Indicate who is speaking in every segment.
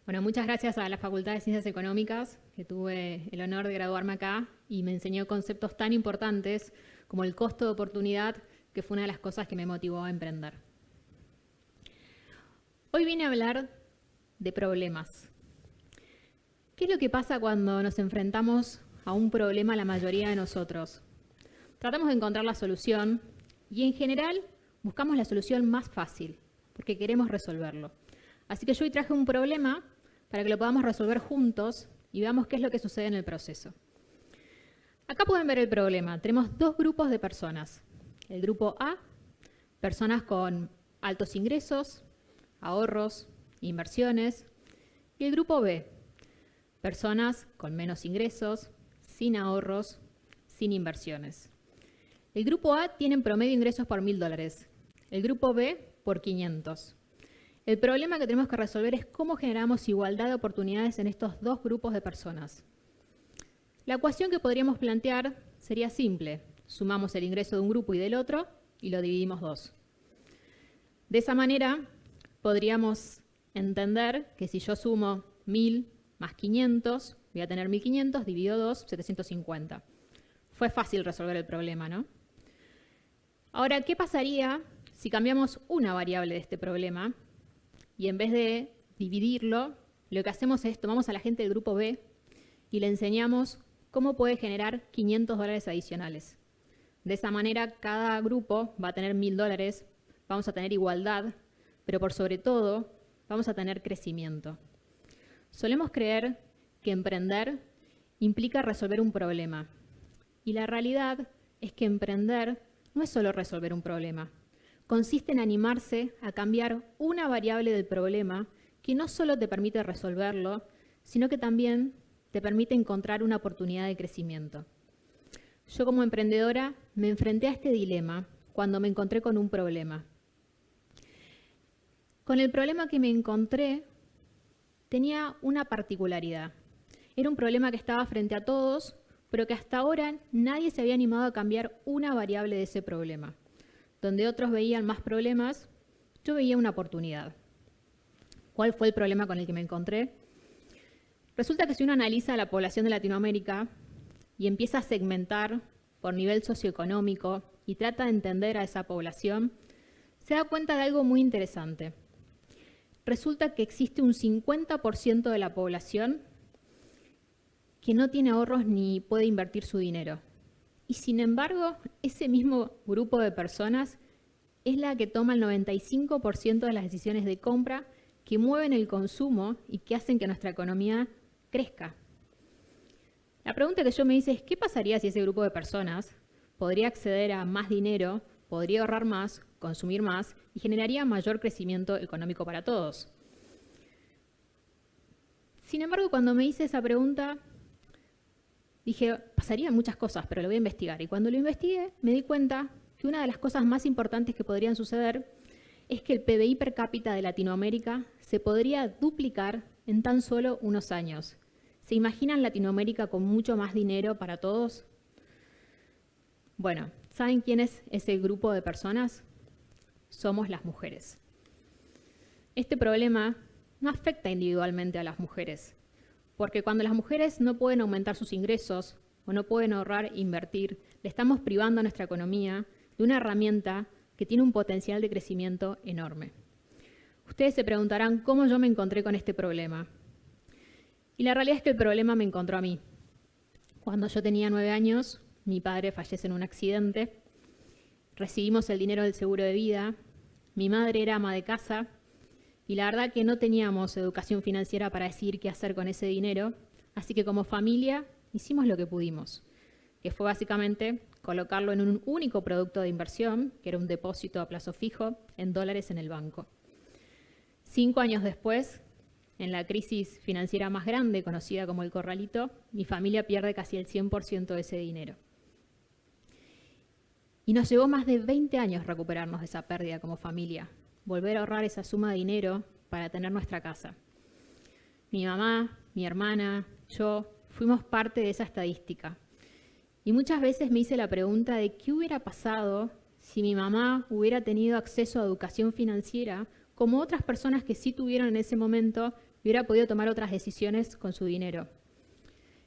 Speaker 1: Bueno, muchas gracias a la Facultad de Ciencias Económicas, que tuve el honor de graduarme acá y me enseñó conceptos tan importantes como el costo de oportunidad, que fue una de las cosas que me motivó a emprender. Hoy vine a hablar de problemas. ¿Qué es lo que pasa cuando nos enfrentamos a un problema la mayoría de nosotros? Tratamos de encontrar la solución y en general buscamos la solución más fácil, porque queremos resolverlo. Así que yo hoy traje un problema para que lo podamos resolver juntos y veamos qué es lo que sucede en el proceso. Acá pueden ver el problema. Tenemos dos grupos de personas. El grupo A, personas con altos ingresos, ahorros, inversiones. Y el grupo B, personas con menos ingresos, sin ahorros, sin inversiones. El grupo A tiene en promedio ingresos por $1.000. El grupo B por 500. El problema que tenemos que resolver es cómo generamos igualdad de oportunidades en estos dos grupos de personas. La ecuación que podríamos plantear sería simple. Sumamos el ingreso de un grupo y del otro y lo dividimos 2. De esa manera podríamos entender que si yo sumo 1.000 más 500, voy a tener 1.500, dividido 2, 750. Fue fácil resolver el problema, ¿no? Ahora, ¿qué pasaría si cambiamos una variable de este problema? Y en vez de dividirlo, lo que hacemos es tomamos a la gente del grupo B y le enseñamos cómo puede generar $500 adicionales. De esa manera, cada grupo va a tener $1.000, vamos a tener igualdad, pero por sobre todo, vamos a tener crecimiento. Solemos creer que emprender implica resolver un problema. Y la realidad es que emprender no es solo resolver un problema. Consiste en animarse a cambiar una variable del problema que no solo te permite resolverlo, sino que también te permite encontrar una oportunidad de crecimiento. Yo como emprendedora me enfrenté a este dilema cuando me encontré con un problema. Con el problema que me encontré tenía una particularidad. Era un problema que estaba frente a todos, pero que hasta ahora nadie se había animado a cambiar una variable de ese problema. Donde otros veían más problemas, yo veía una oportunidad. ¿Cuál fue el problema con el que me encontré? Resulta que si uno analiza la población de Latinoamérica y empieza a segmentar por nivel socioeconómico y trata de entender a esa población, se da cuenta de algo muy interesante. Resulta que existe un 50% de la población que no tiene ahorros ni puede invertir su dinero. Y sin embargo, ese mismo grupo de personas es la que toma el 95% de las decisiones de compra que mueven el consumo y que hacen que nuestra economía crezca. La pregunta que yo me hice es, ¿qué pasaría si ese grupo de personas podría acceder a más dinero, podría ahorrar más, consumir más y generaría mayor crecimiento económico para todos? Sin embargo, cuando me hice esa pregunta, dije, pasarían muchas cosas, pero lo voy a investigar. Y cuando lo investigué, me di cuenta que una de las cosas más importantes que podrían suceder es que el PBI per cápita de Latinoamérica se podría duplicar en tan solo unos años. ¿Se imaginan Latinoamérica con mucho más dinero para todos? Bueno, ¿saben quién es ese grupo de personas? Somos las mujeres. Este problema no afecta individualmente a las mujeres, porque cuando las mujeres no pueden aumentar sus ingresos o no pueden ahorrar e invertir, le estamos privando a nuestra economía de una herramienta que tiene un potencial de crecimiento enorme. Ustedes se preguntarán cómo yo me encontré con este problema. Y la realidad es que el problema me encontró a mí. Cuando yo tenía 9 años, mi padre fallece en un accidente, recibimos el dinero del seguro de vida, mi madre era ama de casa, y la verdad que no teníamos educación financiera para decidir qué hacer con ese dinero, así que como familia hicimos lo que pudimos, que fue básicamente colocarlo en un único producto de inversión, que era un depósito a plazo fijo en dólares en el banco. 5 años después, en la crisis financiera más grande, conocida como el Corralito, mi familia pierde casi el 100% de ese dinero. Y nos llevó más de 20 años recuperarnos de esa pérdida como familia, volver a ahorrar esa suma de dinero para tener nuestra casa. Mi mamá, mi hermana, yo, fuimos parte de esa estadística. Y muchas veces me hice la pregunta de qué hubiera pasado si mi mamá hubiera tenido acceso a educación financiera como otras personas que sí tuvieron en ese momento, y hubiera podido tomar otras decisiones con su dinero.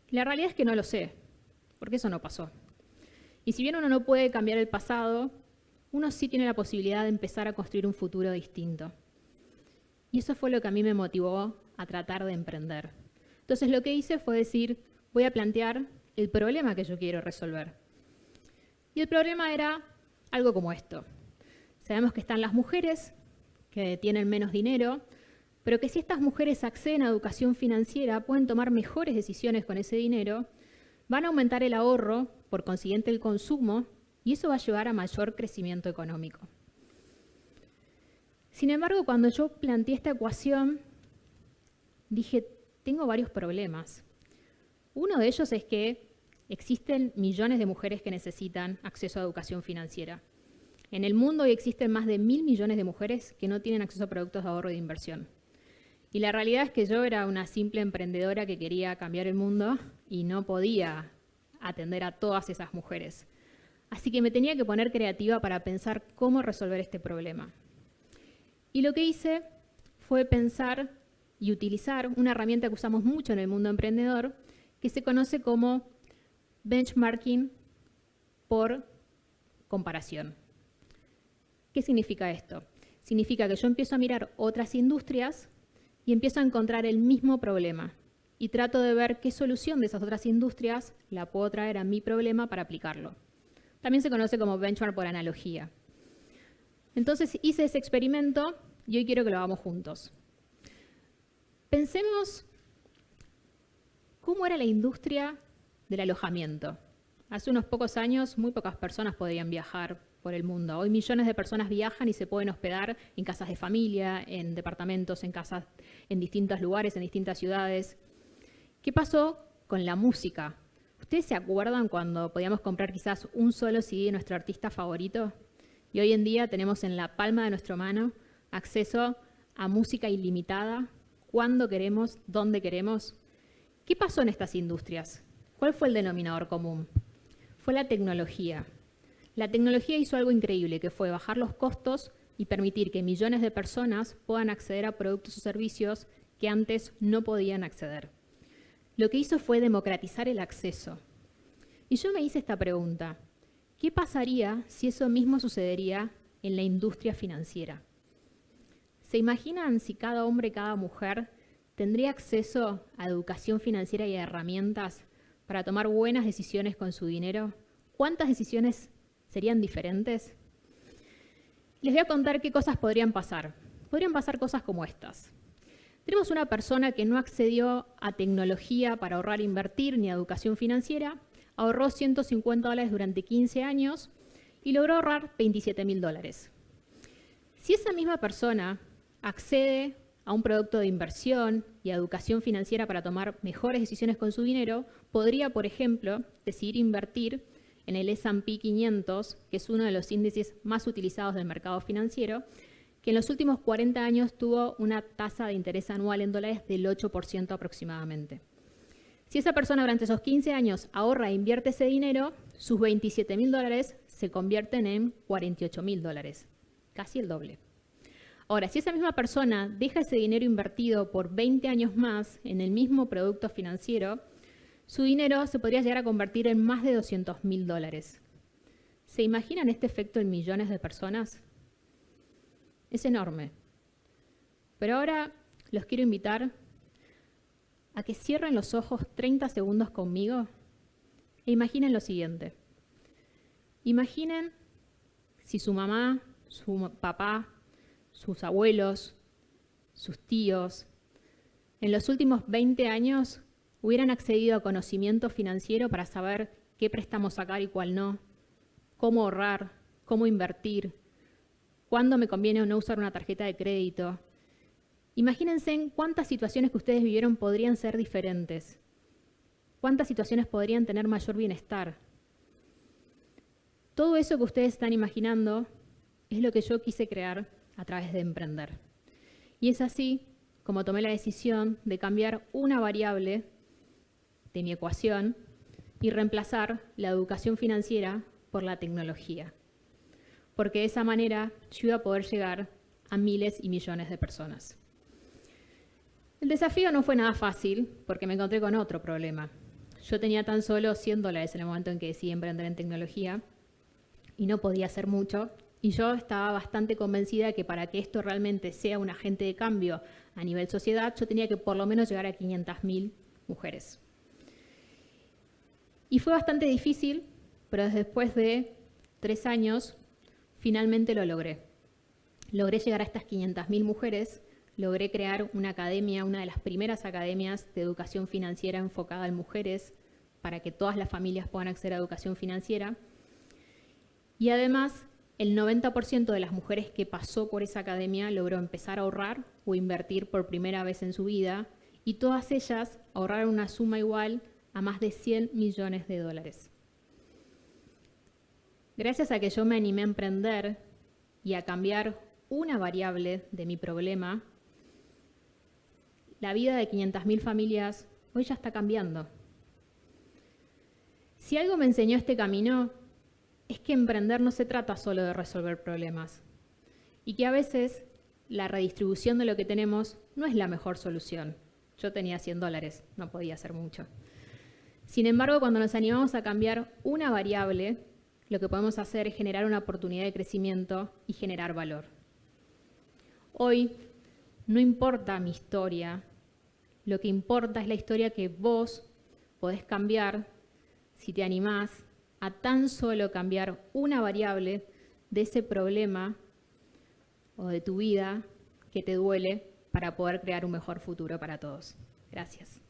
Speaker 1: Y la realidad es que no lo sé, porque eso no pasó. Y si bien uno no puede cambiar el pasado, uno sí tiene la posibilidad de empezar a construir un futuro distinto. Y eso fue lo que a mí me motivó a tratar de emprender. Entonces lo que hice fue decir, voy a plantear el problema que yo quiero resolver. Y el problema era algo como esto. Sabemos que están las mujeres que tienen menos dinero, pero que si estas mujeres acceden a educación financiera, pueden tomar mejores decisiones con ese dinero, van a aumentar el ahorro, por consiguiente el consumo, y eso va a llevar a mayor crecimiento económico. Sin embargo, cuando yo planteé esta ecuación, dije, tengo varios problemas. Uno de ellos es que existen millones de mujeres que necesitan acceso a educación financiera. En el mundo hoy existen más de 1.000 millones de mujeres que no tienen acceso a productos de ahorro y de inversión. Y la realidad es que yo era una simple emprendedora que quería cambiar el mundo y no podía atender a todas esas mujeres. Así que me tenía que poner creativa para pensar cómo resolver este problema. Y lo que hice fue pensar y utilizar una herramienta que usamos mucho en el mundo emprendedor, que se conoce como benchmarking por comparación. ¿Qué significa esto? Significa que yo empiezo a mirar otras industrias y empiezo a encontrar el mismo problema y trato de ver qué solución de esas otras industrias la puedo traer a mi problema para aplicarlo. También se conoce como benchmark por analogía. Entonces hice ese experimento y hoy quiero que lo hagamos juntos. Pensemos cómo era la industria del alojamiento. Hace unos pocos años muy pocas personas podían viajar por el mundo. Hoy millones de personas viajan y se pueden hospedar en casas de familia, en departamentos, en casas en distintos lugares, en distintas ciudades. ¿Qué pasó con la música? ¿Ustedes se acuerdan cuando podíamos comprar quizás un solo CD de nuestro artista favorito? Y hoy en día tenemos en la palma de nuestra mano acceso a música ilimitada, cuando queremos, dónde queremos. ¿Qué pasó en estas industrias? ¿Cuál fue el denominador común? Fue la tecnología. La tecnología hizo algo increíble, que fue bajar los costos y permitir que millones de personas puedan acceder a productos o servicios que antes no podían acceder. Lo que hizo fue democratizar el acceso. Y yo me hice esta pregunta, ¿qué pasaría si eso mismo sucedería en la industria financiera? ¿Se imaginan si cada hombre y cada mujer tendría acceso a educación financiera y a herramientas para tomar buenas decisiones con su dinero? ¿Cuántas decisiones serían diferentes? Les voy a contar qué cosas podrían pasar. Podrían pasar cosas como estas. Tenemos una persona que no accedió a tecnología para ahorrar e invertir ni a educación financiera, ahorró $150 durante 15 años y logró ahorrar $27.000. Si esa misma persona accede a un producto de inversión y a educación financiera para tomar mejores decisiones con su dinero, podría, por ejemplo, decidir invertir en el S&P 500, que es uno de los índices más utilizados del mercado financiero, que en los últimos 40 años tuvo una tasa de interés anual en dólares del 8% aproximadamente. Si esa persona durante esos 15 años ahorra e invierte ese dinero, sus $27.000 se convierten en $48.000, casi el doble. Ahora, si esa misma persona deja ese dinero invertido por 20 años más en el mismo producto financiero, su dinero se podría llegar a convertir en más de $200.000. ¿Se imaginan este efecto en millones de personas? Es enorme. Pero ahora los quiero invitar a que cierren los ojos 30 segundos conmigo e imaginen lo siguiente. Imaginen si su mamá, su papá, sus abuelos, sus tíos, en los últimos 20 años hubieran accedido a conocimiento financiero para saber qué préstamo sacar y cuál no, cómo ahorrar, cómo invertir, cuándo me conviene o no usar una tarjeta de crédito. Imagínense en cuántas situaciones que ustedes vivieron podrían ser diferentes, cuántas situaciones podrían tener mayor bienestar. Todo eso que ustedes están imaginando es lo que yo quise crear a través de emprender. Y es así como tomé la decisión de cambiar una variable de mi ecuación y reemplazar la educación financiera por la tecnología. Porque de esa manera yo iba a poder llegar a miles y millones de personas. El desafío no fue nada fácil porque me encontré con otro problema. Yo tenía tan solo $100 en el momento en que decidí emprender en tecnología y no podía hacer mucho. Y yo estaba bastante convencida que para que esto realmente sea un agente de cambio a nivel sociedad, yo tenía que por lo menos llegar a 500.000 mujeres. Y fue bastante difícil, pero después de 3 años, finalmente lo logré. Logré llegar a estas 500.000 mujeres, logré crear una academia, una de las primeras academias de educación financiera enfocada en mujeres, para que todas las familias puedan acceder a educación financiera. Y además, el 90% de las mujeres que pasó por esa academia logró empezar a ahorrar o invertir por primera vez en su vida, y todas ellas ahorraron una suma igual a más de $100 millones. Gracias a que yo me animé a emprender y a cambiar una variable de mi problema, la vida de 500.000 familias hoy ya está cambiando. Si algo me enseñó este camino, es que emprender no se trata solo de resolver problemas y que a veces la redistribución de lo que tenemos no es la mejor solución. Yo tenía $100, no podía hacer mucho. Sin embargo, cuando nos animamos a cambiar una variable, lo que podemos hacer es generar una oportunidad de crecimiento y generar valor. Hoy no importa mi historia, lo que importa es la historia que vos podés cambiar si te animás a tan solo cambiar una variable de ese problema o de tu vida que te duele para poder crear un mejor futuro para todos. Gracias.